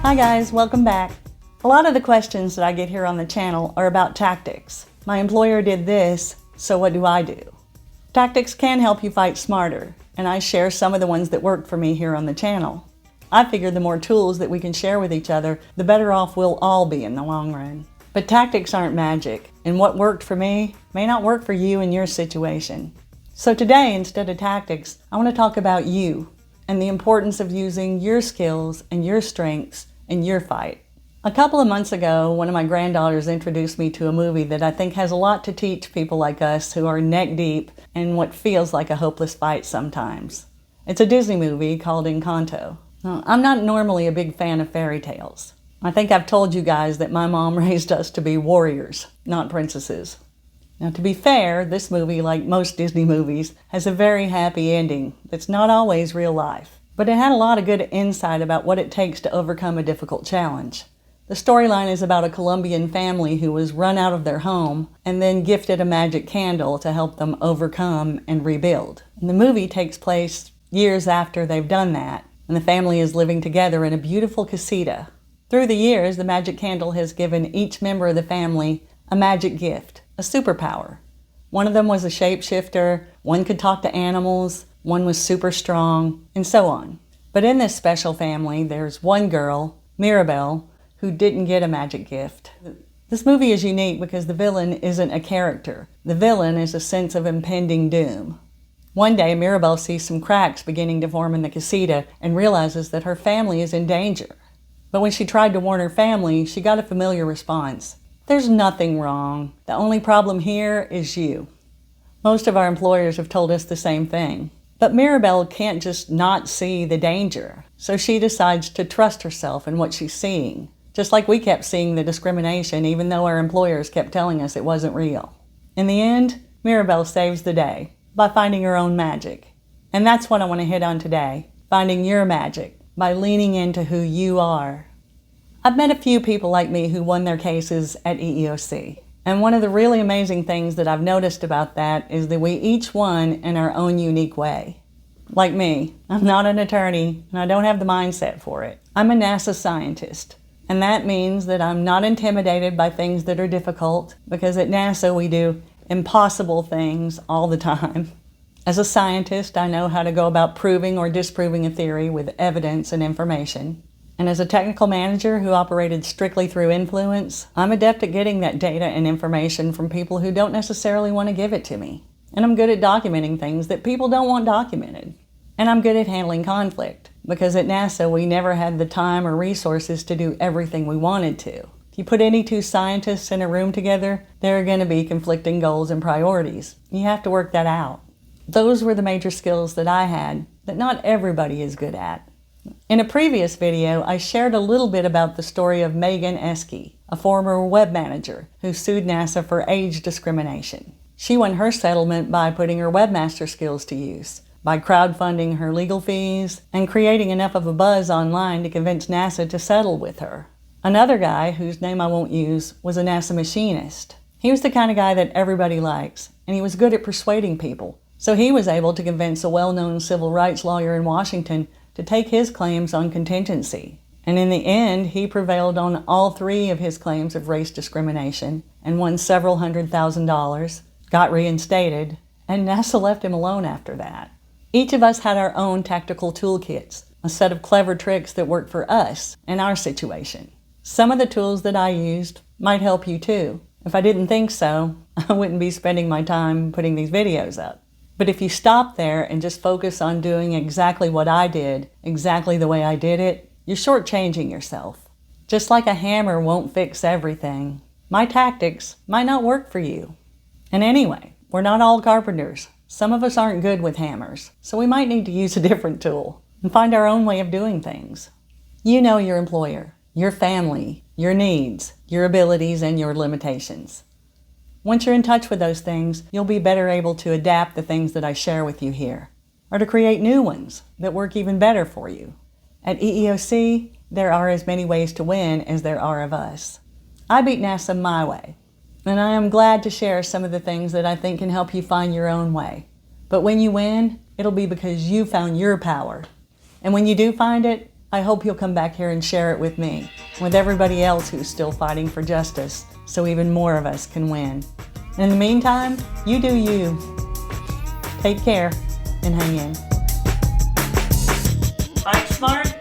Hi guys, welcome back. A lot of the questions that I get here on the channel are about tactics. My employer did this, so what do I do? Tactics can help you fight smarter, and I share some of the ones that worked for me here on the channel. I figure the more tools that we can share with each other, the better off we'll all be in the long run. But tactics aren't magic, and what worked for me may not work for you in your situation. So today, instead of tactics, I want to talk about you and the importance of using your skills and your strengths in your fight. A couple of months ago, one of my granddaughters introduced me to a movie that I think has a lot to teach people like us who are neck deep in what feels like a hopeless fight sometimes. It's a Disney movie called Encanto. Now, I'm not normally a big fan of fairy tales. I think I've told you guys that my mom raised us to be warriors, not princesses. Now, to be fair, this movie, like most Disney movies, has a very happy ending that's not always real life. But it had a lot of good insight about what it takes to overcome a difficult challenge. The storyline is about a Colombian family who was run out of their home and then gifted a magic candle to help them overcome and rebuild. And the movie takes place years after they've done that, and the family is living together in a beautiful casita. Through the years, the magic candle has given each member of the family a magic gift, a superpower. One of them was a shapeshifter, one could talk to animals, one was super strong, and so on. But in this special family, there's one girl, Mirabel, who didn't get a magic gift. This movie is unique because the villain isn't a character. The villain is a sense of impending doom. One day, Mirabel sees some cracks beginning to form in the casita and realizes that her family is in danger. But when she tried to warn her family, she got a familiar response. There's nothing wrong. The only problem here is you. Most of our employers have told us the same thing. But Mirabel can't just not see the danger, so she decides to trust herself in what she's seeing, just like we kept seeing the discrimination even though our employers kept telling us it wasn't real. In the end, Mirabel saves the day by finding her own magic. And that's what I want to hit on today, finding your magic by leaning into who you are. I've met a few people like me who won their cases at EEOC. And one of the really amazing things that I've noticed about that is that we each won in our own unique way. Like me, I'm not an attorney and I don't have the mindset for it. I'm a NASA scientist, and that means that I'm not intimidated by things that are difficult because at NASA we do impossible things all the time. As a scientist, I know how to go about proving or disproving a theory with evidence and information. And as a technical manager who operated strictly through influence, I'm adept at getting that data and information from people who don't necessarily want to give it to me. And I'm good at documenting things that people don't want documented. And I'm good at handling conflict, because at NASA we never had the time or resources to do everything we wanted to. If you put any two scientists in a room together, there are going to be conflicting goals and priorities. You have to work that out. Those were the major skills that I had that not everybody is good at. In a previous video, I shared a little bit about the story of Megan Esky, a former web manager who sued NASA for age discrimination. She won her settlement by putting her webmaster skills to use, by crowdfunding her legal fees, and creating enough of a buzz online to convince NASA to settle with her. Another guy, whose name I won't use, was a NASA machinist. He was the kind of guy that everybody likes, and he was good at persuading people. So he was able to convince a well-known civil rights lawyer in Washington to take his claims on contingency. And in the end, he prevailed on all three of his claims of race discrimination and won several $100,000, got reinstated, and NASA left him alone after that. Each of us had our own tactical toolkits, a set of clever tricks that worked for us in our situation. Some of the tools that I used might help you too. If I didn't think so, I wouldn't be spending my time putting these videos up. But if you stop there and just focus on doing exactly what I did, exactly the way I did it, you're shortchanging yourself. Just like a hammer won't fix everything, my tactics might not work for you. And anyway, we're not all carpenters. Some of us aren't good with hammers, so we might need to use a different tool and find our own way of doing things. You know your employer, your family, your needs, your abilities, and your limitations. Once you're in touch with those things, you'll be better able to adapt the things that I share with you here, or to create new ones that work even better for you. At EEOC, there are as many ways to win as there are of us. I beat NASA my way, and I am glad to share some of the things that I think can help you find your own way. But when you win, it'll be because you found your power. And when you do find it, I hope you'll come back here and share it with me, with everybody else who's still fighting for justice, so even more of us can win. And in the meantime, you do you. Take care and hang in. Fight smart.